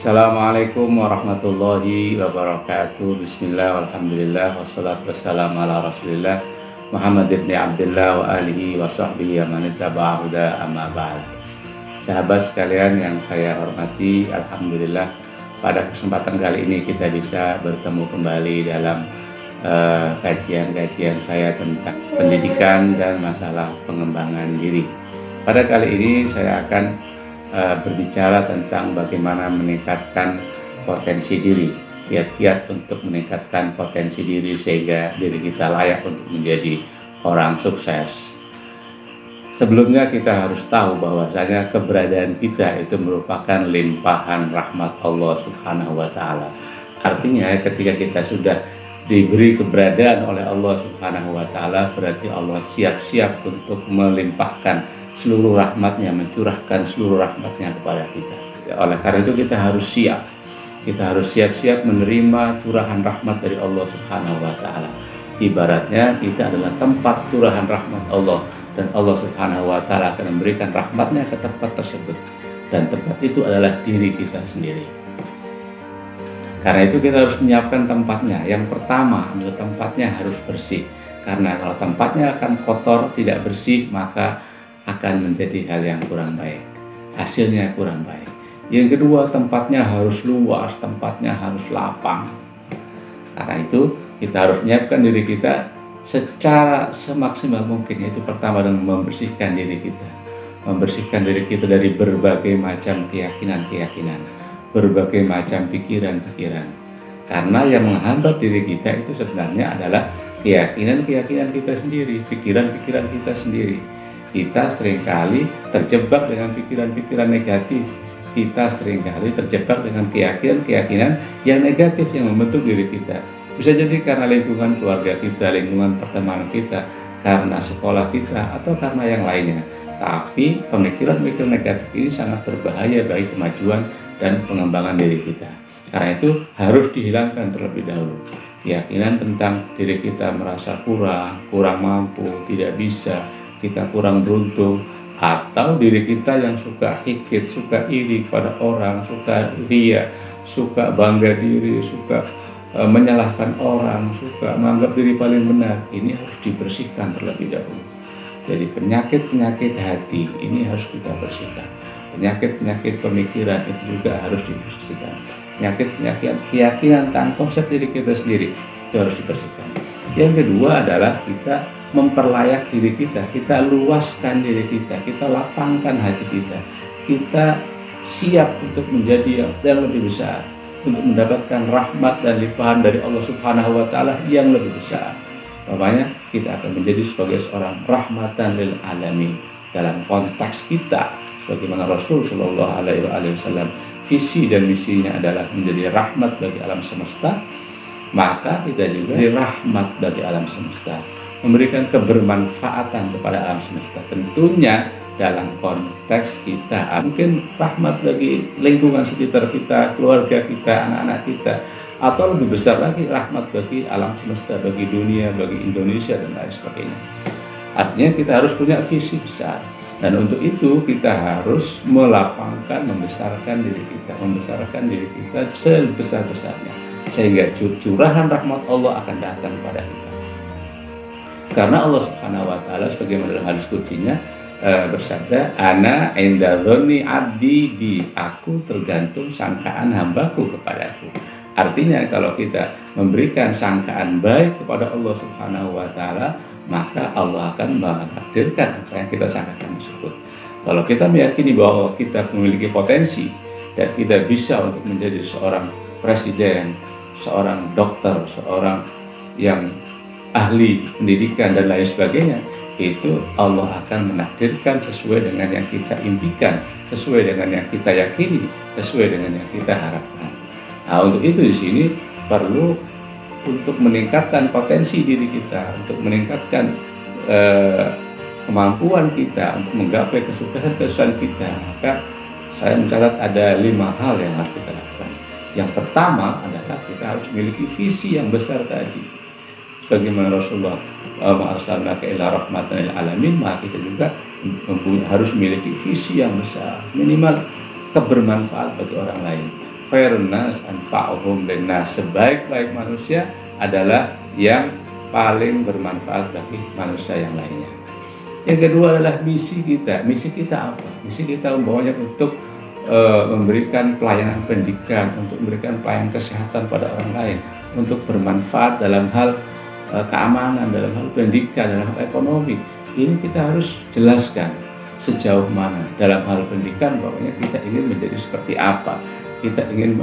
Assalamualaikum warahmatullahi wabarakatuh. Bismillah, alhamdulillah, wassalatu wassalamu ala rasulillah Muhammad ibn Abdullah wa alihi wa sahbihi amanittaba'ahu huda amma ba'd. Sahabat sekalian yang saya hormati, alhamdulillah pada kesempatan kali ini kita bisa bertemu kembali dalam kajian-kajian saya tentang pendidikan dan masalah pengembangan diri. Pada kali ini saya akan berbicara tentang bagaimana meningkatkan potensi diri, kiat-kiat untuk meningkatkan potensi diri sehingga diri kita layak untuk menjadi orang sukses. Sebelumnya kita harus tahu bahwasanya keberadaan kita itu merupakan limpahan rahmat Allah Subhanahu wa Ta'ala. Artinya ketika kita sudah diberi keberadaan oleh Allah Subhanahu wa Ta'ala, berarti Allah siap-siap untuk melimpahkan seluruh rahmatnya, mencurahkan seluruh rahmatnya kepada kita. Oleh karena itu kita harus siap. Kita harus siap-siap menerima curahan rahmat dari Allah Subhanahu wa Ta'ala. Ibaratnya kita adalah tempat curahan rahmat Allah, dan Allah Subhanahu wa Ta'ala akan memberikan rahmatnya ke tempat tersebut, dan tempat itu adalah diri kita sendiri. Karena itu kita harus menyiapkan tempatnya. Yang pertama, tempatnya harus bersih. Karena kalau tempatnya akan kotor, tidak bersih, maka akan menjadi hal yang kurang baik, hasilnya kurang baik. Yang kedua, tempatnya harus luas, tempatnya harus lapang. Karena itu kita harus menyiapkan diri kita secara semaksimal mungkin, yaitu pertama dengan membersihkan diri kita, membersihkan diri kita dari berbagai macam keyakinan-keyakinan, berbagai macam pikiran-pikiran. Karena yang menghambat diri kita itu sebenarnya adalah keyakinan-keyakinan kita sendiri, pikiran-pikiran kita sendiri. Kita seringkali terjebak dengan pikiran-pikiran negatif. Kita seringkali terjebak dengan keyakinan-keyakinan yang negatif yang membentuk diri kita. Bisa jadi karena lingkungan keluarga kita, lingkungan pertemanan kita, karena sekolah kita, atau karena yang lainnya. Tapi pemikiran-pemikiran negatif ini sangat berbahaya bagi kemajuan dan pengembangan diri kita. Karena itu harus dihilangkan terlebih dahulu. Keyakinan tentang diri kita merasa kurang mampu, tidak bisa, kita kurang beruntung, atau diri kita yang suka hikit, suka iri pada orang, suka ria, suka bangga diri, suka menyalahkan orang, suka menganggap diri paling benar. Ini harus dibersihkan terlebih dahulu. Jadi penyakit-penyakit hati ini harus kita bersihkan. Penyakit-penyakit pemikiran itu juga harus dibersihkan. Penyakit-penyakit keyakinan tentang konsep diri kita sendiri itu harus dibersihkan. Yang kedua adalah kita memperlayak diri kita luaskan diri kita lapangkan hati kita siap untuk menjadi yang lebih besar, untuk mendapatkan rahmat dan limpahan dari Allah Subhanahu wa Ta'ala yang lebih besar. Makanya kita akan menjadi sebagai seorang rahmatan lil alamin. Dalam konteks kita sebagaimana Rasul Shallallahu alaihi wasallam, visi dan misinya adalah menjadi rahmat bagi alam semesta, maka kita juga menjadi rahmat bagi alam semesta, memberikan kebermanfaatan kepada alam semesta. Tentunya dalam konteks kita mungkin rahmat bagi lingkungan sekitar kita, keluarga kita, anak-anak kita, atau lebih besar lagi rahmat bagi alam semesta, bagi dunia, bagi Indonesia dan lain sebagainya. Artinya kita harus punya visi besar, dan untuk itu kita harus melapangkan, membesarkan diri kita sebesar-besarnya, sehingga curahan rahmat Allah akan datang kepada kita. Karena Allah Subhanahu wa Ta'ala sebagaimana dalam hadis qudsinya bersabda, ana inda dzanni abdi bi, aku tergantung sangkaan hambaku kepadaku. Artinya kalau kita memberikan sangkaan baik kepada Allah Subhanahu wa Ta'ala, maka Allah akan menghadirkan apa yang kita sangkakan tersebut. Kalau kita meyakini bahwa kita memiliki potensi dan kita bisa untuk menjadi seorang presiden, seorang dokter, seorang yang ahli pendidikan dan lain sebagainya, itu Allah akan menakdirkan sesuai dengan yang kita impikan, sesuai dengan yang kita yakini, sesuai dengan yang kita harapkan. Nah, untuk itu di sini perlu untuk meningkatkan potensi diri kita, untuk meningkatkan kemampuan kita untuk menggapai kesuksesan kita. Maka saya mencatat ada 5 hal yang harus kita lakukan. Yang pertama adalah kita harus memiliki visi yang besar tadi. Sebagaimana Rasulullah arsalnaka ila rahmatan lil alamin, maka kita juga harus memiliki visi yang besar, minimal kebermanfaat bagi orang lain. khairun nas anfa'uhum linnas. Sebaik-baik manusia adalah yang paling bermanfaat bagi manusia yang lainnya. Yang kedua adalah misi kita. Misi kita apa? Misi kita umpamanya untuk memberikan pelayanan pendidikan, untuk memberikan pelayanan kesehatan pada orang lain, untuk bermanfaat dalam hal keamanan, dalam hal pendidikan, dalam hal ekonomi. Ini kita harus jelaskan sejauh mana. Dalam hal pendidikan, pokoknya kita ingin menjadi seperti apa, kita ingin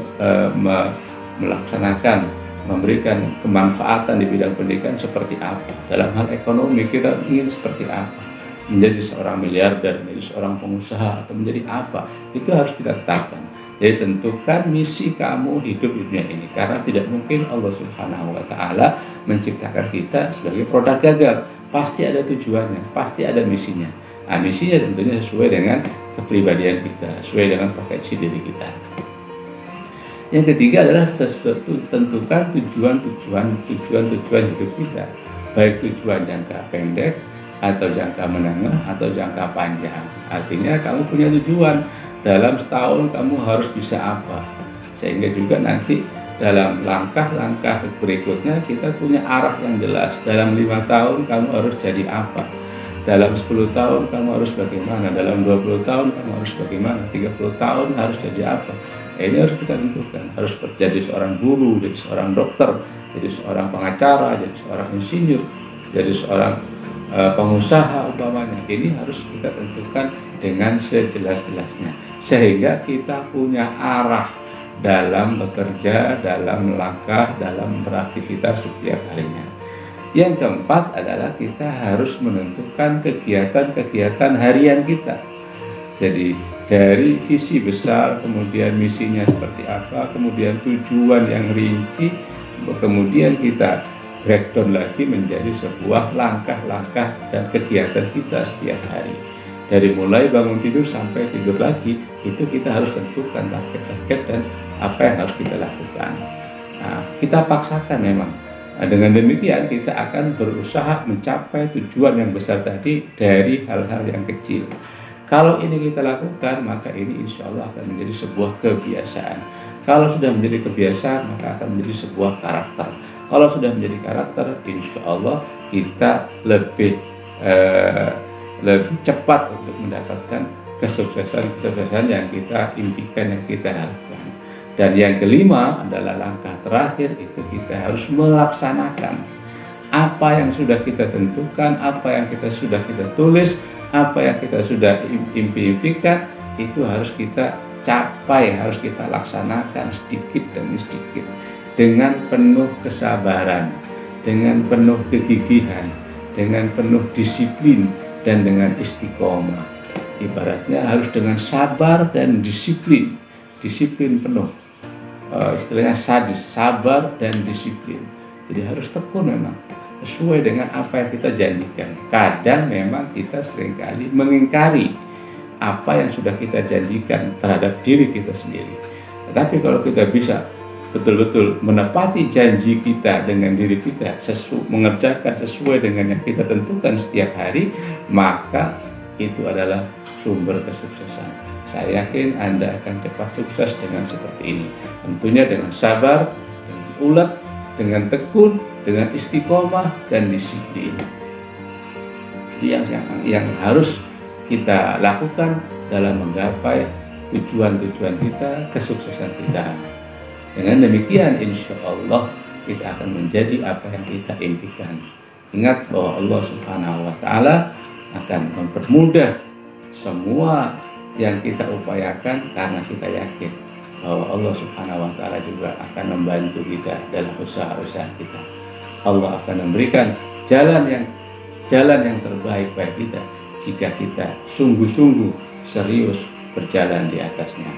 melaksanakan, memberikan kemanfaatan di bidang pendidikan seperti apa. Dalam hal ekonomi, kita ingin seperti apa, menjadi seorang miliarder, menjadi seorang pengusaha, atau menjadi apa, itu harus kita tetapkan. Jadi tentukan misi kamu hidup di dunia ini, karena tidak mungkin Allah Subhanahu wa Ta'ala menciptakan kita sebagai produk gagal. Pasti ada tujuannya, pasti ada misinya. Nah, misinya tentunya sesuai dengan kepribadian kita, sesuai dengan potensi diri kita. Yang ketiga adalah tentukan tujuan hidup kita, baik tujuan jangka pendek atau jangka menengah atau jangka panjang. Artinya kamu punya tujuan, dalam setahun kamu harus bisa apa, sehingga juga nanti dalam langkah-langkah berikutnya kita punya arah yang jelas. Dalam 5 tahun kamu harus jadi apa, dalam 10 tahun kamu harus bagaimana, dalam 20 tahun kamu harus bagaimana, 30 tahun harus jadi apa. Ini harus kita tentukan, harus jadi seorang guru, jadi seorang dokter, jadi seorang pengacara, jadi seorang insinyur, jadi seorang pengusaha umpamanya. Ini harus kita tentukan dengan sejelas-jelasnya, sehingga kita punya arah dalam bekerja, dalam melangkah, dalam beraktivitas setiap harinya. Yang keempat adalah kita harus menentukan kegiatan-kegiatan harian kita. Jadi dari visi besar, kemudian misinya seperti apa, kemudian tujuan yang rinci, kemudian kita breakdown lagi menjadi sebuah langkah-langkah dan kegiatan kita setiap hari. Dari mulai bangun tidur sampai tidur lagi, itu kita harus tentukan target-target dan apa yang harus kita lakukan. Nah, kita paksakan memang. Nah, dengan demikian kita akan berusaha mencapai tujuan yang besar tadi dari hal-hal yang kecil. Kalau ini kita lakukan, maka ini insya Allah akan menjadi sebuah kebiasaan. Kalau sudah menjadi kebiasaan, maka akan menjadi sebuah karakter. Kalau sudah menjadi karakter, insya Allah kita lebih cepat untuk mendapatkan kesuksesan yang kita impikan, yang kita harapkan. Dan yang kelima adalah langkah terakhir, itu kita harus melaksanakan apa yang sudah kita tentukan, apa yang sudah kita tulis, apa yang kita sudah impikan, itu harus kita capai, harus kita laksanakan sedikit demi sedikit, dengan penuh kesabaran, dengan penuh kegigihan, dengan penuh disiplin, dan dengan istiqomah. Ibaratnya harus dengan sabar dan disiplin penuh. Istilahnya sadis, sabar dan disiplin. Jadi harus tekun memang, sesuai dengan apa yang kita janjikan. Kadang memang kita seringkali mengingkari apa yang sudah kita janjikan terhadap diri kita sendiri. Tetapi kalau kita bisa betul-betul menepati janji kita dengan diri kita, mengerjakan sesuai dengan yang kita tentukan setiap hari, maka itu adalah sumber kesuksesan. Saya yakin Anda akan cepat sukses dengan seperti ini. Tentunya dengan sabar, dengan ulet, dengan tekun, dengan istiqomah dan disiplin. Itu yang harus kita lakukan dalam menggapai tujuan-tujuan kita, kesuksesan kita. Dengan demikian insya Allah kita akan menjadi apa yang kita impikan. Ingat bahwa Allah Subhanahu wa Ta'ala akan mempermudah semua yang kita upayakan, karena kita yakin bahwa Allah Subhanahu wa Ta'ala juga akan membantu kita dalam usaha-usaha kita. Allah akan memberikan jalan yang terbaik bagi kita jika kita sungguh-sungguh serius berjalan di atasnya.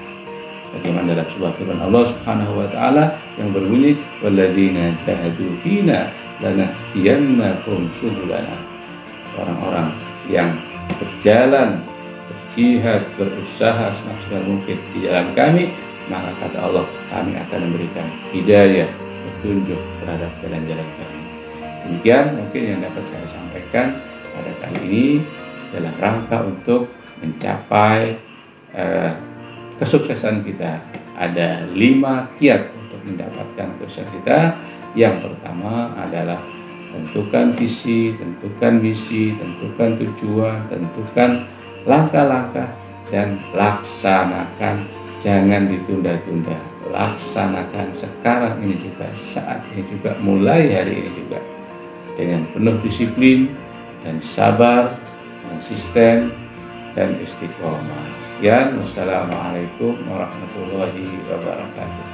Bagaimana dalam sebuah firman Allah Subhanahu wa Ta'ala yang berbunyi, walladzina jahadu fina lanahdiyannahum subulana. Orang-orang yang berjalan, berjihad, berusaha semaksimal mungkin di jalan kami, maka kata Allah, kami akan memberikan hidayah, petunjuk terhadap jalan-jalan kami. Demikian mungkin yang dapat saya sampaikan pada kali ini dalam rangka untuk mencapai kesuksesan kita ada 5 kiat untuk mendapatkan kesuksesan kita. Yang pertama adalah tentukan visi, tentukan misi, tentukan tujuan, tentukan langkah-langkah, dan laksanakan. Jangan ditunda-tunda, laksanakan sekarang ini juga, saat ini juga, mulai hari ini juga, dengan penuh disiplin dan sabar, konsisten dan istiqomah. Sekian, wassalamualaikum warahmatullahi wabarakatuh.